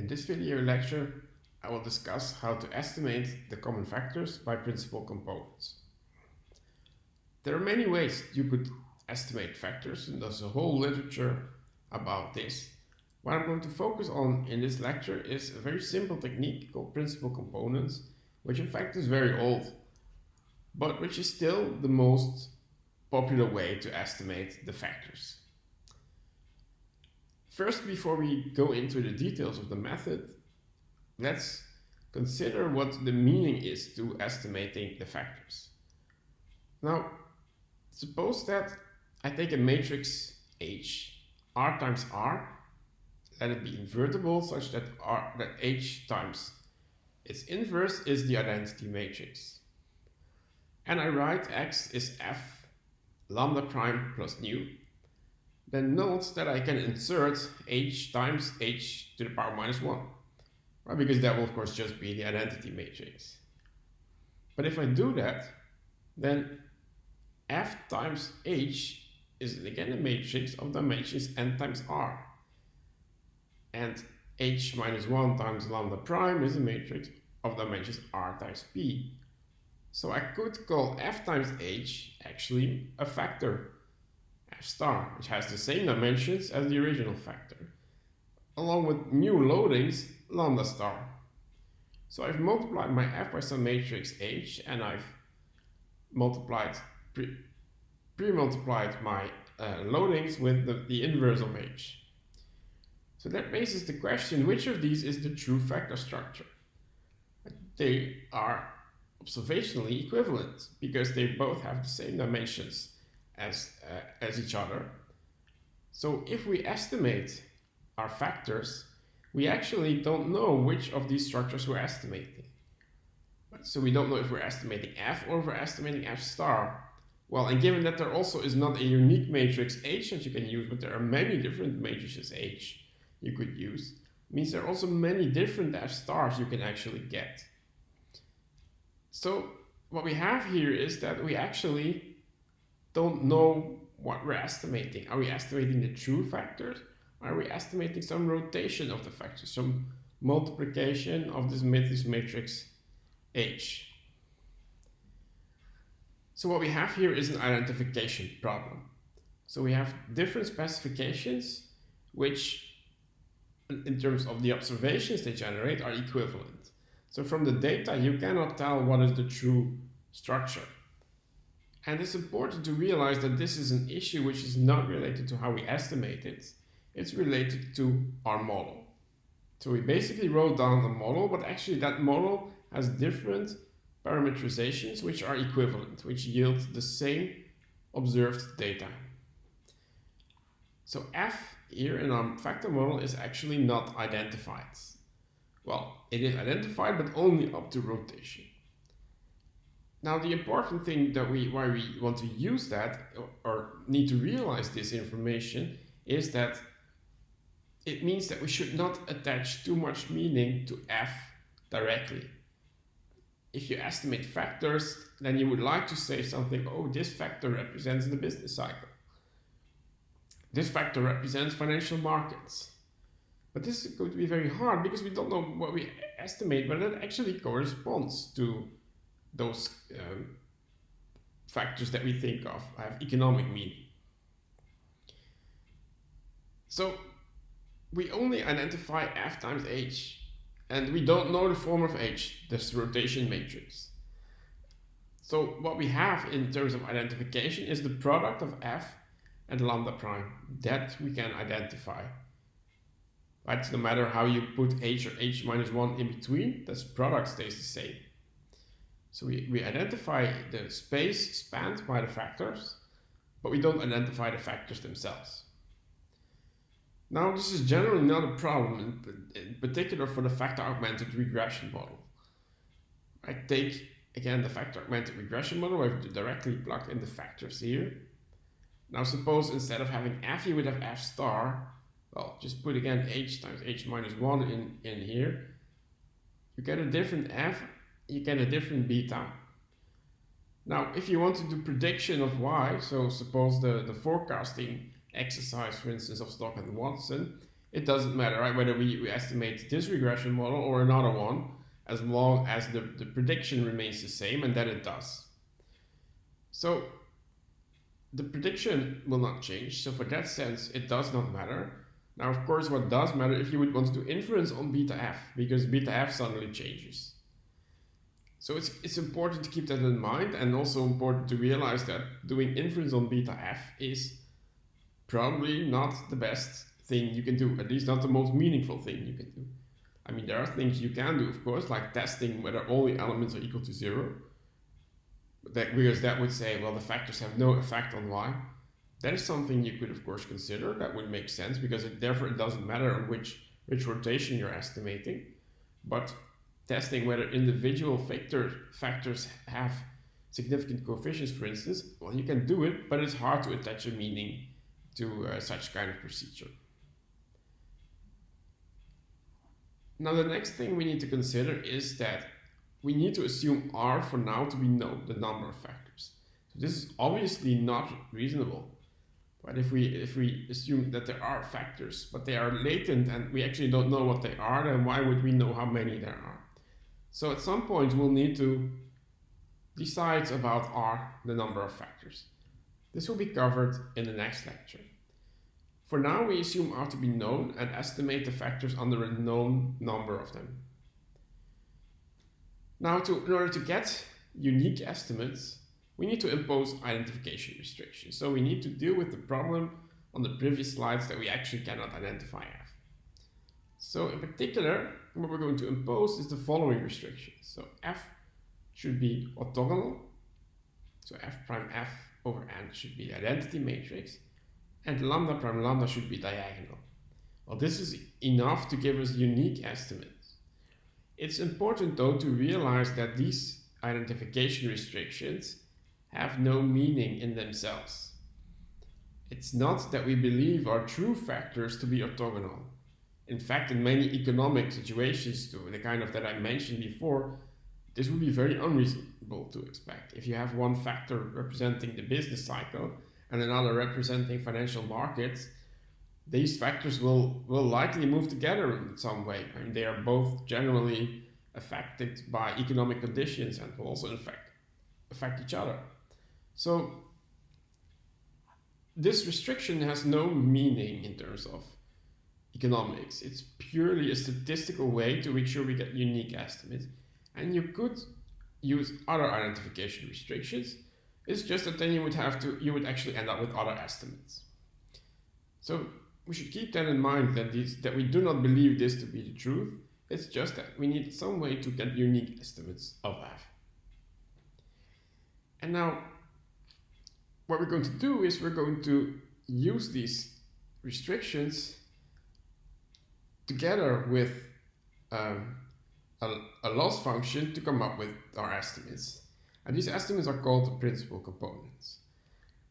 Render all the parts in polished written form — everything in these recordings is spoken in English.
In this video lecture, I will discuss how to estimate the common factors by principal components. There are many ways you could estimate factors, and there's a whole literature about this. What I'm going to focus on in this lecture is a very simple technique called principal components, which in fact is very old, but which is still the most popular way to estimate the factors. First, before we go into the details of the method, let's consider what the meaning is to estimating the factors. Now, suppose that I take a matrix H, R times R, let it be invertible such that H times its inverse is the identity matrix. And I write X is F lambda prime plus nu. Then note that I can insert H times H to the power minus 1. Right? Because that will of course just be the identity matrix. But if I do that, then F times H is again a matrix of dimensions n times R. And H minus 1 times lambda prime is a matrix of dimensions R times P. So I could call F times H actually a factor, F star, which has the same dimensions as the original factor, along with new loadings, lambda star. So I've multiplied my F by some matrix H, and I've multiplied, pre-multiplied my loadings with the inverse of H. So that raises the question, which of these is the true factor structure? They are observationally equivalent because they both have the same dimensions as each other. So if we estimate our factors, we actually don't know which of these structures we're estimating. So we don't know if we're estimating F or if we're estimating F star. Well, and given that there also is not a unique matrix H that you can use, but there are many different matrices H you could use, means there are also many different F stars you can actually get. So what we have here is that we actually don't know what we're estimating. Are we estimating the true factors? Are we estimating some rotation of the factors, some multiplication of this matrix H? So what we have here is an identification problem. So we have different specifications which, in terms of the observations they generate, are equivalent. So from the data, you cannot tell what is the true structure. And it's important to realize that this is an issue which is not related to how we estimate it. It's related to our model. So we basically wrote down a model, but actually that model has different parameterizations which are equivalent, which yield the same observed data. So F here in our factor model is actually not identified. Well, it is identified, but only up to rotation. Now, the important thing that why we want to use that or need to realize this information is that it means that we should not attach too much meaning to F directly. If you estimate factors, then you would like to say something, oh, this factor represents the business cycle. This factor represents financial markets. But this is going to be very hard because we don't know what we estimate, but it actually corresponds to those factors that we think of have economic meaning. So we only identify F times H, and we don't know the form of H, this rotation matrix. So what we have in terms of identification is the product of F and lambda prime that we can identify. Right? No matter how you put H or H minus 1 in between, this product stays the same. So we identify the space spanned by the factors, but we don't identify the factors themselves. Now, this is generally not a problem, in particular for the factor-augmented regression model. I take, again, the factor-augmented regression model, I've directly plugged in the factors here. Now, suppose instead of having F, you would have F star. Well, just put again H times H minus 1 in here. You get a different F, you get a different beta. Now, if you want to do prediction of Y, so suppose the forecasting exercise, for instance, of Stock and Watson, it doesn't matter, right? Whether we estimate this regression model or another one, as long as the prediction remains the same, and that it does. So the prediction will not change, so for that sense it does not matter. Now of course what does matter if you would want to do inference on beta f, because beta f suddenly changes. So it's important to keep that in mind, and also important to realize that doing inference on beta f is probably not the best thing you can do, at least not the most meaningful thing you can do. I mean, there are things you can do, of course, like testing whether all the elements are equal to 0. Because that would say, well, the factors have no effect on y. That is something you could, of course, consider. That would make sense, because therefore it doesn't matter on which rotation you're estimating. But testing whether individual factors have significant coefficients, for instance, well, you can do it, but it's hard to attach a meaning to such kind of procedure. Now the next thing we need to consider is that we need to assume R for now to be known, the number of factors. So this is obviously not reasonable. But if we assume that there are factors, but they are latent and we actually don't know what they are, then why would we know how many there are? So at some point we'll need to decide about R, the number of factors. This will be covered in the next lecture. For now, we assume R to be known and estimate the factors under a known number of them. Now, in order to get unique estimates, we need to impose identification restrictions. So we need to deal with the problem on the previous slides that we actually cannot identify f. So in particular, what we're going to impose is the following restrictions. So f should be orthogonal. So f prime f over n should be the identity matrix. And lambda prime lambda should be diagonal. Well, this is enough to give us unique estimates. It's important though to realize that these identification restrictions have no meaning in themselves. It's not that we believe our true factors to be orthogonal. In fact, in many economic situations, too, the kind of that I mentioned before, this would be very unreasonable to expect. If you have one factor representing the business cycle and another representing financial markets, these factors will likely move together in some way. I mean, they are both generally affected by economic conditions and will also in fact affect each other. So this restriction has no meaning in terms of economics. It's purely a statistical way to make sure we get unique estimates. And you could use other identification restrictions. It's just that then you would actually end up with other estimates. So we should keep that in mind, that we do not believe this to be the truth. It's just that we need some way to get unique estimates of f. And now what we're going to do is we're going to use these restrictions together with a loss function to come up with our estimates. And these estimates are called the principal components.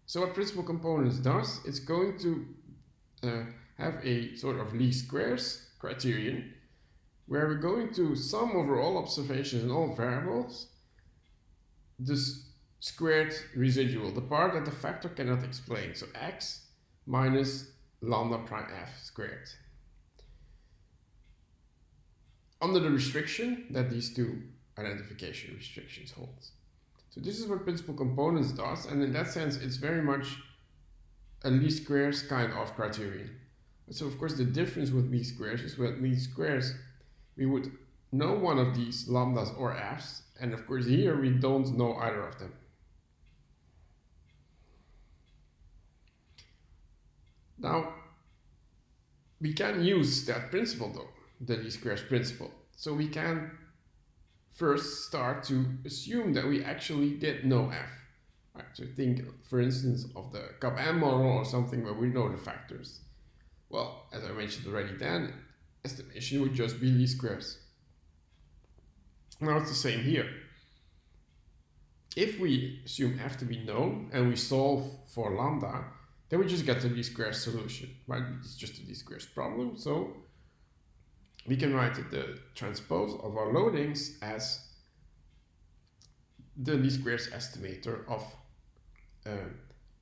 So what principal components does, it's going to have a sort of least squares criterion where we're going to sum over all observations and all variables this squared residual, the part that the factor cannot explain. So x minus lambda prime f squared. Under the restriction that these two identification restrictions hold. So this is what principal components does, and in that sense it's very much a least squares kind of criterion. So of course the difference with least squares is with least squares we would know one of these lambdas or f's, and of course here we don't know either of them. Now we can use that principle though, the least squares principle. So we can first start to assume that we actually did know f. Right, so think, for instance, of the CAP-M model or something where we know the factors. Well, as I mentioned already, then estimation would just be least squares. Now it's the same here. If we assume f to be known and we solve for lambda, then we just get the least squares solution. Right? It's just a least squares problem, so we can write the transpose of our loadings as the least squares estimator of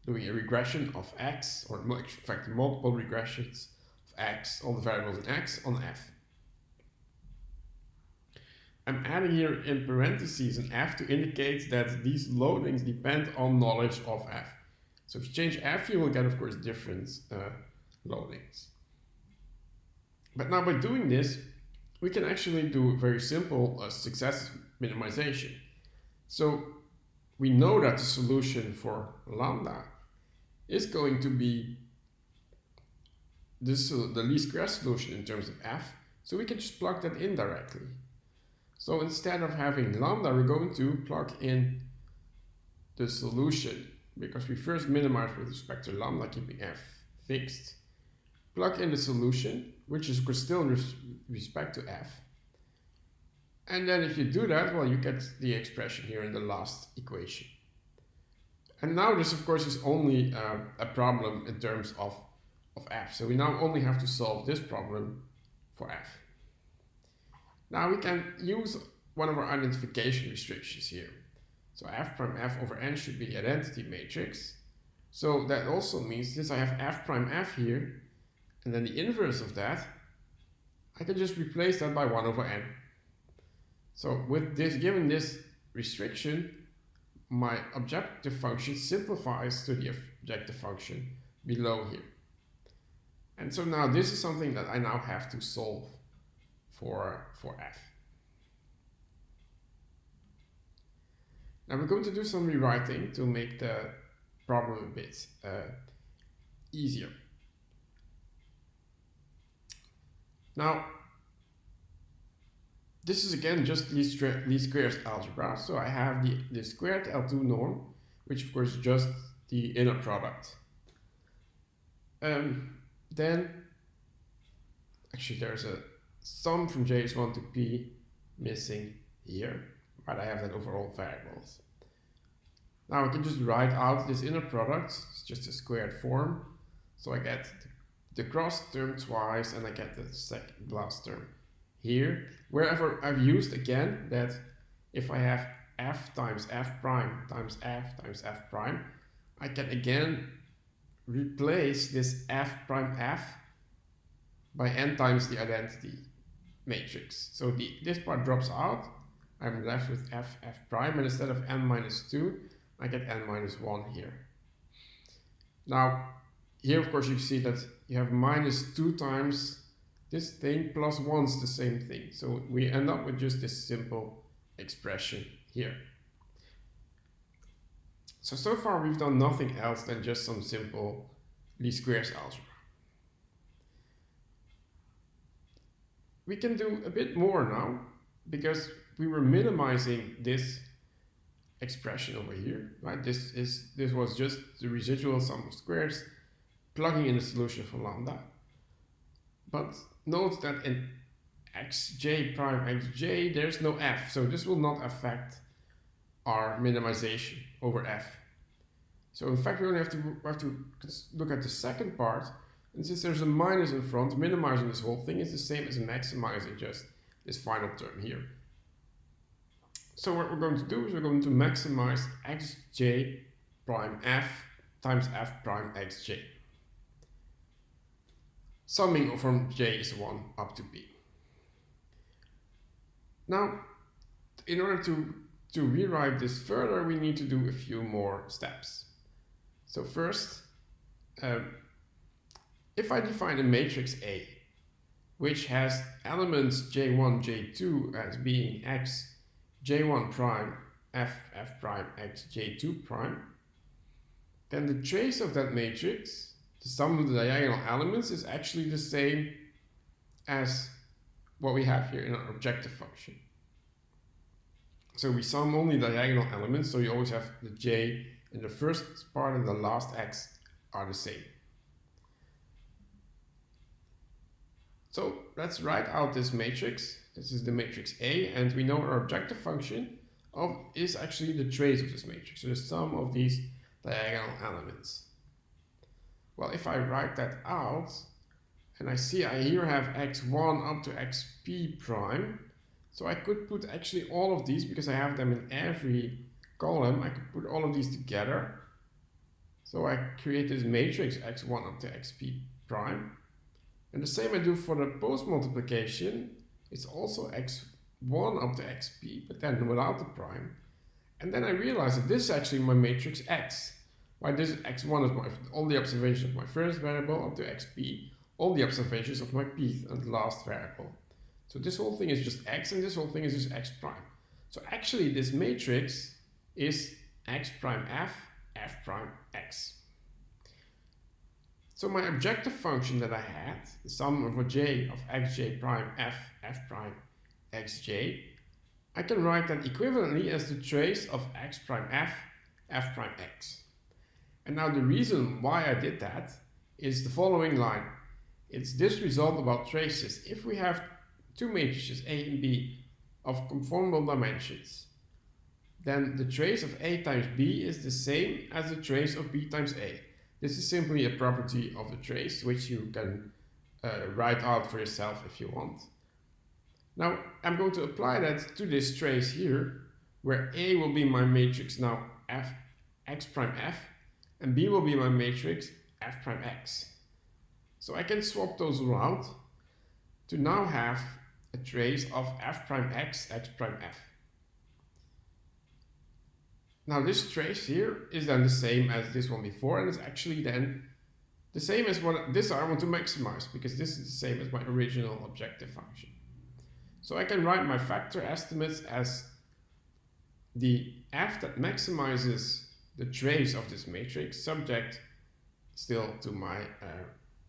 doing a regression of x, or in fact multiple regressions x, all the variables in x on f. I'm adding here in parentheses an f to indicate that these loadings depend on knowledge of f. So if you change f, you will get, of course, different loadings. But now by doing this, we can actually do very simple success minimization. So we know that the solution for lambda is going to be this, the least square solution in terms of f, so we can just plug that in directly. So instead of having lambda, we're going to plug in the solution, because we first minimize with respect to lambda, keeping f fixed. Plug in the solution, which is still in respect to f. And then if you do that, well, you get the expression here in the last equation. And now this, of course, is only a problem in terms of f. So we now only have to solve this problem for f. Now we can use one of our identification restrictions here. So f prime f over n should be the identity matrix. So that also means since I have f prime f here, and then the inverse of that, I can just replace that by 1 over n. So with this, given this restriction, my objective function simplifies to the objective function below here. And so now this is something that I now have to solve for f. Now we're going to do some rewriting to make the problem a bit easier. Now, this is again just least squares algebra. So I have the squared L2 norm, which of course is just the inner product. Then, actually there's a sum from JS1 to P missing here, but I have that over all variables. Now I can just write out this inner product, it's just a squared form. So I get the cross term twice and I get the second last term here. Wherever I've used again that if I have f times f prime times f prime, I can again replace this f prime f by n times the identity matrix. So this part drops out. I'm left with f prime, and instead of n minus 2, I get n minus 1 here. Now, here of course you see that you have minus 2 times this thing plus 1's the same thing. So we end up with just this simple expression here. So far we've done nothing else than just some simple least squares algebra. We can do a bit more now, because we were minimizing this expression over here, right? This was just the residual sum of squares plugging in the solution for lambda. But note that in xj prime xj there's no f, so this will not affect our minimization over f. So in fact we only have to look at the second part, and since there's a minus in front, minimizing this whole thing is the same as maximizing just this final term here. So what we're going to do is we're going to maximize xj prime f times f prime xj, summing from j is 1 up to b. Now, in order to rewrite this further, we need to do a few more steps. So first, if I define a matrix A, which has elements j1, j2 as being x, j1 prime, f prime, x, j2 prime, then the trace of that matrix, the sum of the diagonal elements, is actually the same as what we have here in our objective function. So we sum only diagonal elements, so you always have the j in the first part and the last x are the same. So let's write out this matrix. This is the matrix A, and we know our objective function is actually the trace of this matrix, so the sum of these diagonal elements. Well, if I write that out, and I see I here have x1 up to xp prime, so I could put actually all of these, because I have them in every column, I could put all of these together. So I create this matrix x1 up to xp prime. And the same I do for the post multiplication. It's also x1 up to xp, but then without the prime. And then I realize that this is actually my matrix X. Why this is x1 is all the observations of my first variable up to xp, all the observations of my pth and last variable. So this whole thing is just x, and this whole thing is just x prime. So actually this matrix is x prime f, f prime x. So my objective function that I had, the sum over j of xj prime f, f prime xj, I can write that equivalently as the trace of x prime f, f prime x. And now the reason why I did that is the following line. It's this result about traces. If we have two matrices A and B of conformal dimensions, then the trace of A times B is the same as the trace of B times A. This is simply a property of the trace, which you can write out for yourself if you want. Now I'm going to apply that to this trace here, where A will be my matrix now f, x prime f, and B will be my matrix f prime x. So I can swap those around to now have a trace of f prime x, x prime f. Now this trace here is then the same as this one before, and it's actually then the same as what this I want to maximize, because this is the same as my original objective function. So I can write my factor estimates as the f that maximizes the trace of this matrix, subject still to my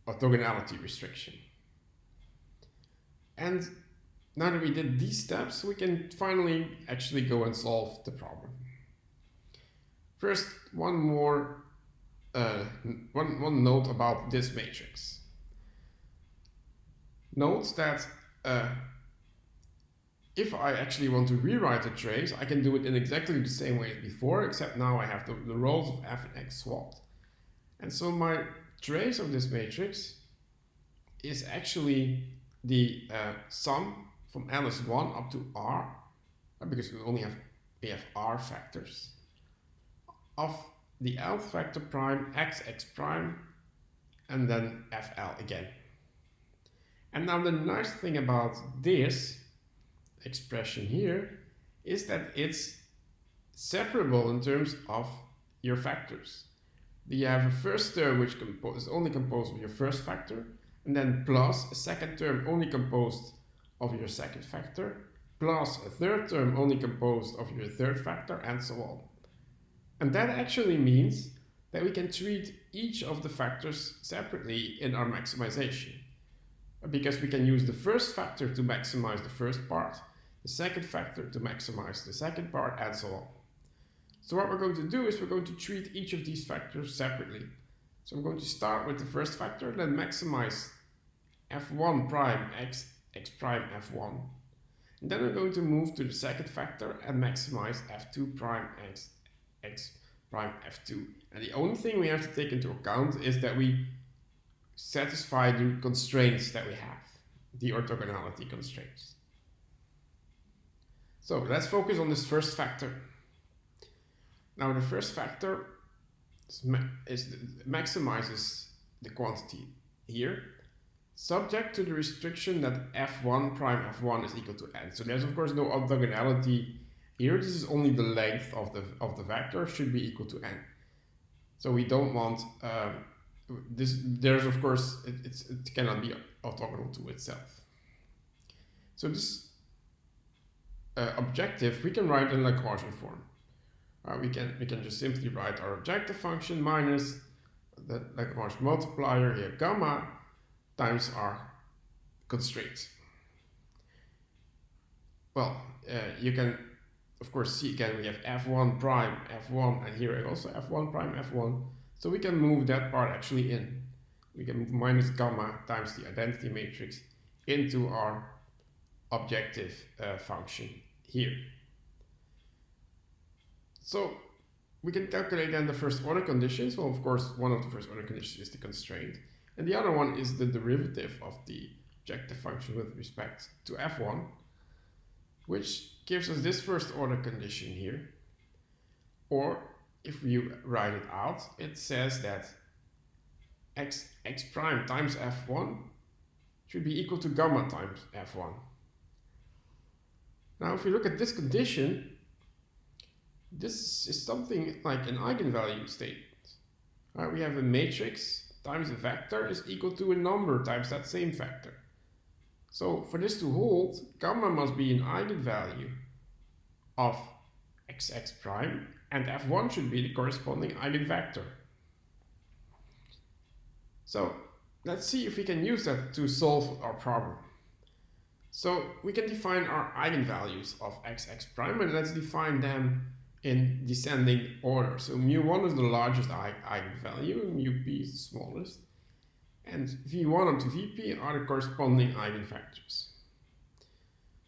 orthogonality restriction. And now that we did these steps, we can finally actually go and solve the problem. First, one more one note about this matrix. Note that if I actually want to rewrite the trace, I can do it in exactly the same way as before, except now I have the roles of f and x swapped. And so my trace of this matrix is actually the sum from LS1 up to R, because we have R factors, of the Lth vector prime, x prime, and then FL again. And now the nice thing about this expression here is that it's separable in terms of your factors. You have a first term which is only composed of your first factor, and then plus a second term only composed of your second factor, plus a third term only composed of your third factor, and so on. And that actually means that we can treat each of the factors separately in our maximization, because we can use the first factor to maximize the first part, the second factor to maximize the second part, and so on. So what we're going to do is we're going to treat each of these factors separately. So I'm going to start with the first factor, then maximize f1 prime x, x prime f1. And then we're going to move to the second factor and maximize f2 prime x, x prime f2. And the only thing we have to take into account is that we satisfy the constraints that we have, the orthogonality constraints. So let's focus on this first factor. Now the first factor maximizes the quantity here, subject to the restriction that f1 prime f1 is equal to n. So there's of course no orthogonality here. This is only the length of the vector should be equal to n. So we don't want this. There's of course it cannot be orthogonal to itself. So this objective we can write in Lagrangian form. We can just simply write our objective function minus the Lagrange multiplier here gamma times our constraint. Well, you can of course see again we have f1 prime f1, and here also f1 prime f1. So we can move that part actually in. We can move minus gamma times the identity matrix into our objective function here. So we can calculate then the first order conditions. Well, of course, one of the first order conditions is the constraint, and the other one is the derivative of the objective function with respect to f1, which gives us this first order condition here. Or if you write it out, it says that x prime times f1 should be equal to gamma times f1. Now if we look at this condition, this is something like an eigenvalue statement. We have a matrix times a vector is equal to a number times that same vector. So for this to hold, gamma must be an eigenvalue of xx prime, and f1 should be the corresponding eigenvector. So let's see if we can use that to solve our problem. So we can define our eigenvalues of xx prime, and let's define them in descending order. So mu1 is the largest eigenvalue, and mu_p is the smallest. And v1 up to vp are the corresponding eigenvectors.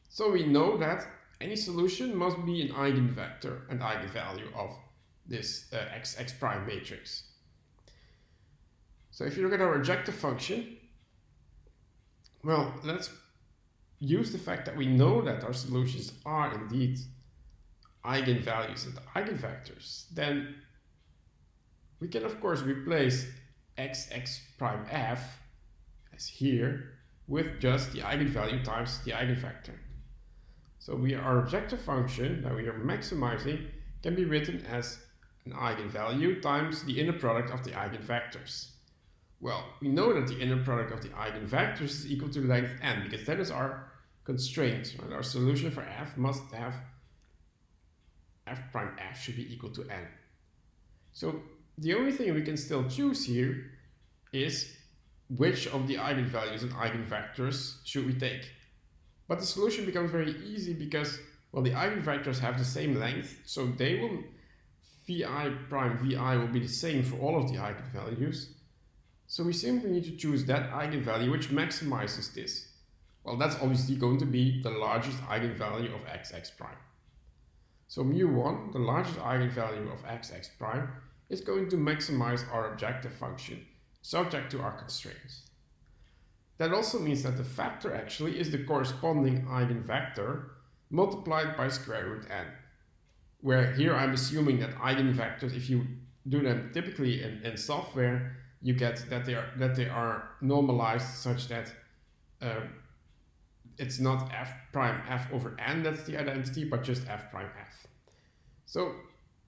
So we know that any solution must be an eigenvector and eigenvalue of this xx prime matrix. So if you look at our objective function, well, let's use the fact that we know that our solutions are indeed eigenvalues and eigenvectors. Then we can of course replace xx prime f, as here, with just the eigenvalue times the eigenvector. So our objective function that we are maximizing can be written as an eigenvalue times the inner product of the eigenvectors. Well, we know that the inner product of the eigenvectors is equal to length n, because that is our constraint. Right? Our solution for f must have f prime f should be equal to n. So the only thing we can still choose here is which of the eigenvalues and eigenvectors should we take. But the solution becomes very easy because, well, the eigenvectors have the same length, so they will, vi prime vi will be the same for all of the eigenvalues. So we simply need to choose that eigenvalue which maximizes this. Well, that's obviously going to be the largest eigenvalue of xx prime. So mu1, the largest eigenvalue of xx prime, is going to maximize our objective function, subject to our constraints. That also means that the factor actually is the corresponding eigenvector multiplied by square root n. Where here I'm assuming that eigenvectors, if you do them typically in software, you get that they are normalized such that it's not f prime f over n that's the identity, but just f prime f. So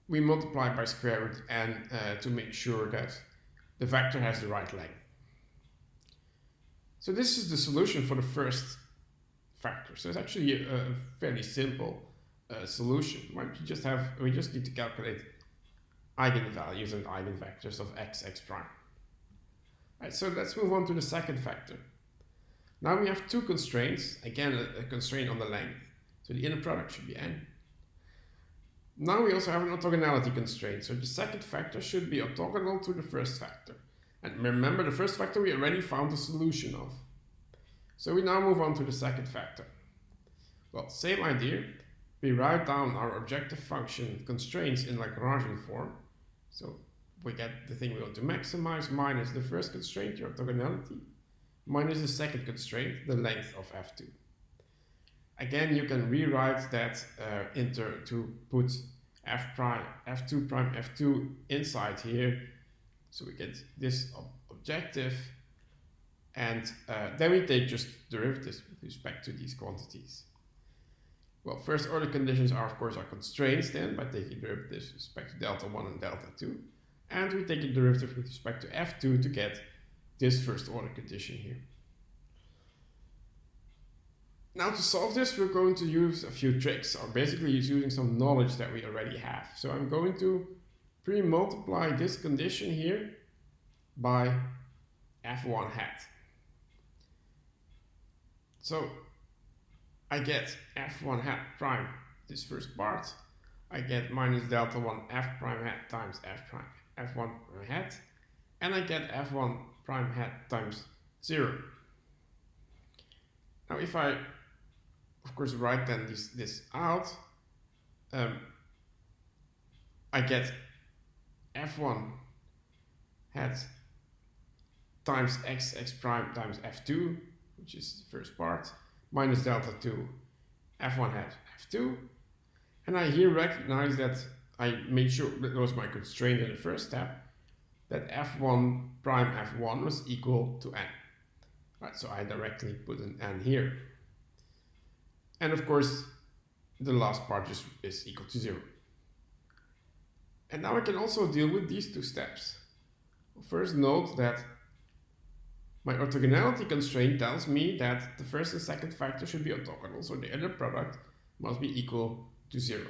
we multiply by square root n to make sure that the vector has the right length. So this is the solution for the first factor. So it's actually a fairly simple solution. Right? We just need to calculate eigenvalues and eigenvectors of xx prime. Right, so let's move on to the second factor. Now we have two constraints. Again, a constraint on the length. So the inner product should be n. Now we also have an orthogonality constraint. So the second factor should be orthogonal to the first factor. And remember, the first factor we already found the solution of. So we now move on to the second factor. Well, same idea. We write down our objective function constraints in Lagrangian form. So we get the thing we want to maximize minus the first constraint, the orthogonality, minus the second constraint, the length of f2. Again, you can rewrite that to put f2 prime f2 inside here. So we get this objective, and then we take just derivatives with respect to these quantities. Well, first order conditions are, of course, our constraints then, by taking derivatives with respect to delta 1 and delta 2. And we take a derivative with respect to f2 to get this first order condition here. Now to solve this, we're going to use a few tricks, or basically using some knowledge that we already have. So I'm going to pre-multiply this condition here by f1 hat. So I get f1 hat prime, this first part. I get minus delta 1 f prime hat times f1 hat, and I get f1 prime hat times 0. Now if I, of course, write then this out, I get f1 hat times xx prime times f2, which is the first part, minus delta 2 f1 hat f2. And I here recognize that I made sure that was my constraint in the first step, that f1 prime f1 was equal to n. Right, so I directly put an n here. And of course, the last part is equal to 0. And now I can also deal with these two steps. First, note that my orthogonality constraint tells me that the first and second factor should be orthogonal, so the inner product must be equal to 0.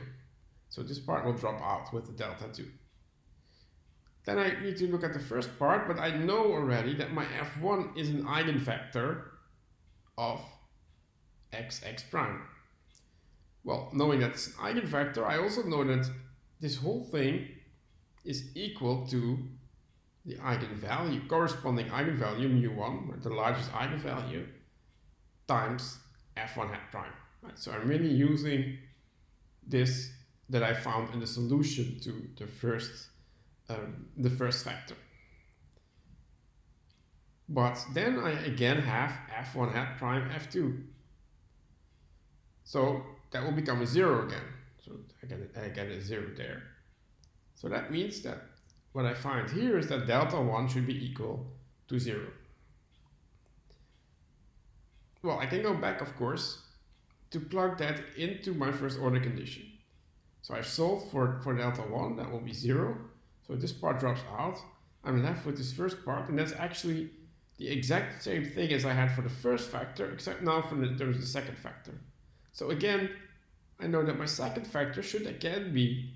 So this part will drop out with the delta 2. Then I need to look at the first part, but I know already that my f1 is an eigenvector of x prime. Well, knowing that it's an eigenvector, I also know that this whole thing is equal to the eigenvalue, corresponding eigenvalue mu1, the largest eigenvalue, times f1 hat prime. Right? So I'm really using this that I found in the solution to the first factor. But then I again have f1 hat prime f2. So that will become a 0 again. So I get a 0 there. So that means that what I find here is that delta 1 should be equal to 0. Well, I can go back, of course, to plug that into my first order condition. So I've solved for delta 1, that will be 0. So this part drops out. I'm left with this first part, and that's actually the exact same thing as I had for the first factor, except now there's the second factor. So again, I know that my second factor should again be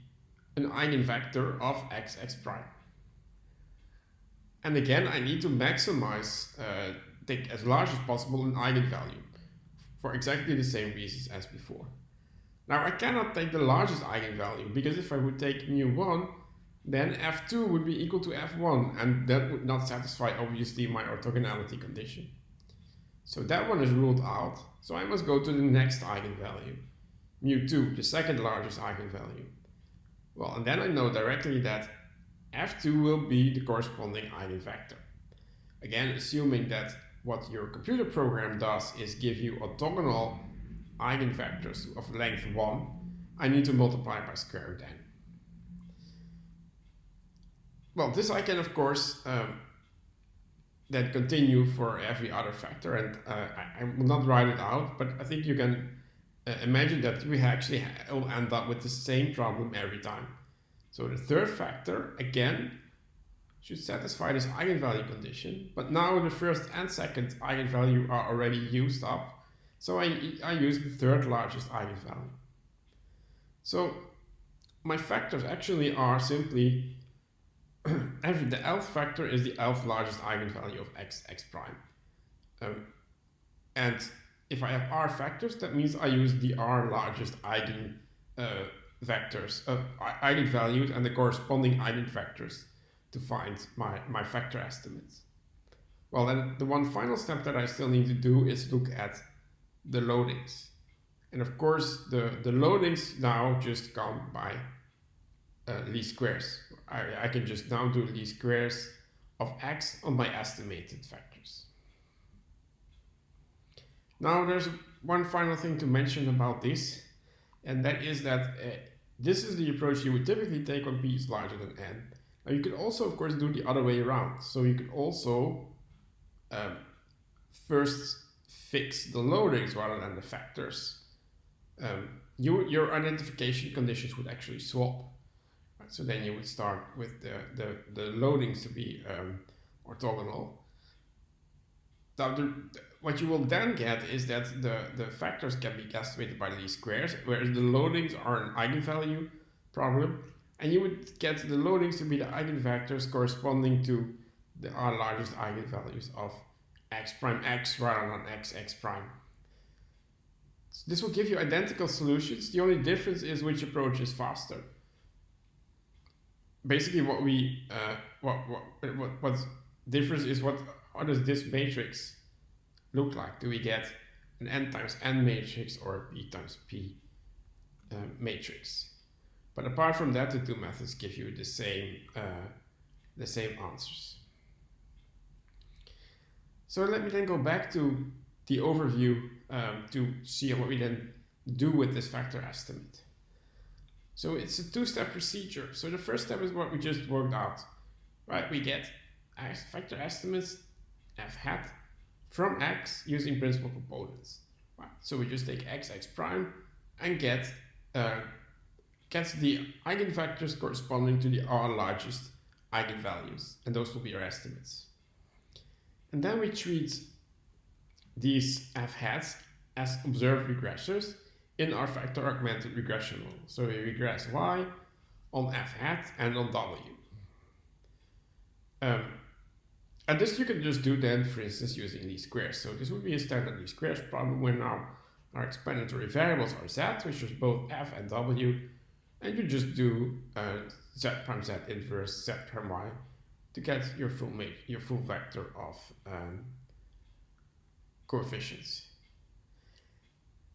an eigenvector of x prime. And again, I need to maximize, take as large as possible an eigenvalue for exactly the same reasons as before. Now I cannot take the largest eigenvalue, because if I would take mu1, then f2 would be equal to f1, and that would not satisfy obviously my orthogonality condition. So that one is ruled out, so I must go to the next eigenvalue, mu2, the second largest eigenvalue. Well, and then I know directly that f2 will be the corresponding eigenvector. Again, assuming that what your computer program does is give you orthogonal eigenvectors of length 1, I need to multiply by square root n. Well, this I can of course then continue for every other factor, and I will not write it out, but I think you can imagine that we actually will end up with the same problem every time. So the third factor, again, should satisfy this eigenvalue condition, but now the first and second eigenvalue are already used up, so I use the third largest eigenvalue. So my factors actually are simply the nth factor is the nth largest eigenvalue of x prime. And if I have r factors, that means I use the r largest eigenvalues and the corresponding eigenvectors to find my factor estimates. Well, then the one final step that I still need to do is look at the loadings. And of course, the loadings now just come by least squares. I can just now do least squares of x on my estimated factors. Now there's one final thing to mention about this, and that is that this is the approach you would typically take when p is larger than n. Now you could also, of course, do the other way around. So you could also first fix the loadings rather than the factors. Your identification conditions would actually swap. Right? So then you would start with the loadings to be orthogonal. Now what you will then get is that the factors can be estimated by least squares, whereas the loadings are an eigenvalue problem, and you would get the loadings to be the eigenvectors corresponding to the r largest eigenvalues of x prime x rather than x prime. So this will give you identical solutions. The only difference is which approach is faster. Basically, what difference is what does this matrix look like? Do we get an n times n matrix or a p times p matrix? But apart from that, the two methods give you the same answers. So let me then go back to the overview to see what we then do with this factor estimate. So it's a two-step procedure. So the first step is what we just worked out, right? We get factor estimates f hat from X using principal components. Right. So we just take X prime and get the eigenvectors corresponding to our largest eigenvalues, and those will be our estimates. And then we treat these f hats as observed regressors in our factor augmented regression model. So we regress y on f hat and on w. And this you can just do then, for instance, using least squares. So this would be a standard least squares problem where now our explanatory variables are z, which is both f and w, and you just do z prime z inverse z prime y to get your full vector of coefficients.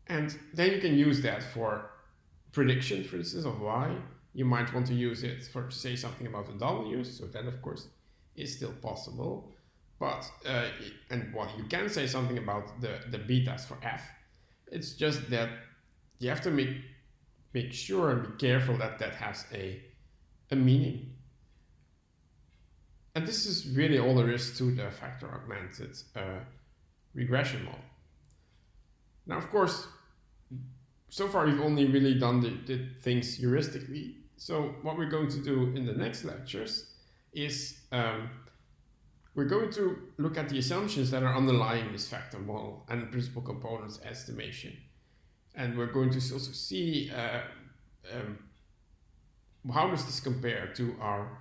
And then you can use that for prediction, for instance, of y. You might want to use it for say something about the w's, so that of course is still possible. But and well, you can say something about the betas for f. It's just that you have to make sure and be careful that that has a meaning. And this is really all there is to the factor augmented regression model. Now, of course, so far we've only really done the things heuristically. So what we're going to do in the next lectures is we're going to look at the assumptions that are underlying this factor model and principal components estimation. And we're going to also see how does this compare to our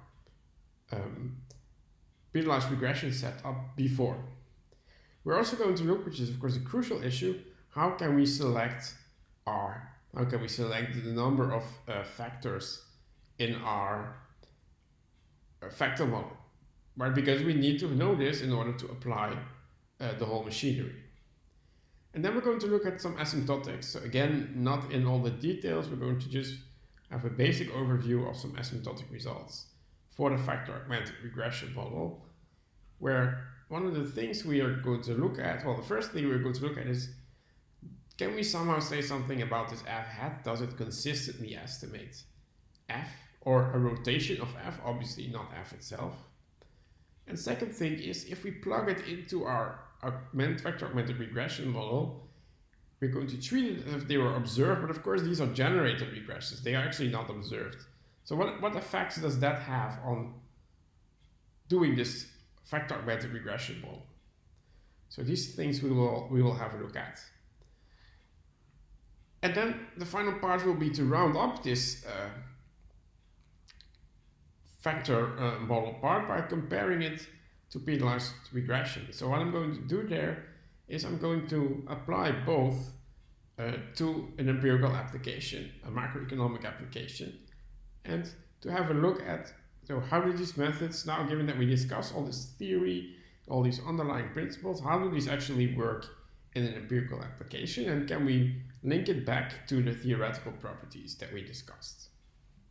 penalized regression setup before. We're also going to look, which is of course a crucial issue, how can we select the number of factors in our factor model, right? Because we need to know this in order to apply the whole machinery. And then we're going to look at some asymptotics. So again, not in all the details, we're going to just have a basic overview of some asymptotic results for the factor augmented regression model, where one of the things we are going to look at, well, the first thing we're going to look at is, can we somehow say something about this f hat? Does it consistently estimate f or a rotation of f? Obviously not f itself. And second thing is, if we plug it into our factor augmented regression model, we're going to treat it as if they were observed, but of course these are generated regressions. They are actually not observed. So what effects does that have on doing this factor augmented regression model? So these things we will have a look at. And then the final part will be to round up this factor model part by comparing it to penalized regression. So what I'm going to do there is I'm going to apply both to an empirical application, a macroeconomic application, and to have a look at, so how do these methods, now given that we discuss all this theory, all these underlying principles, how do these actually work in an empirical application, and can we link it back to the theoretical properties that we discussed?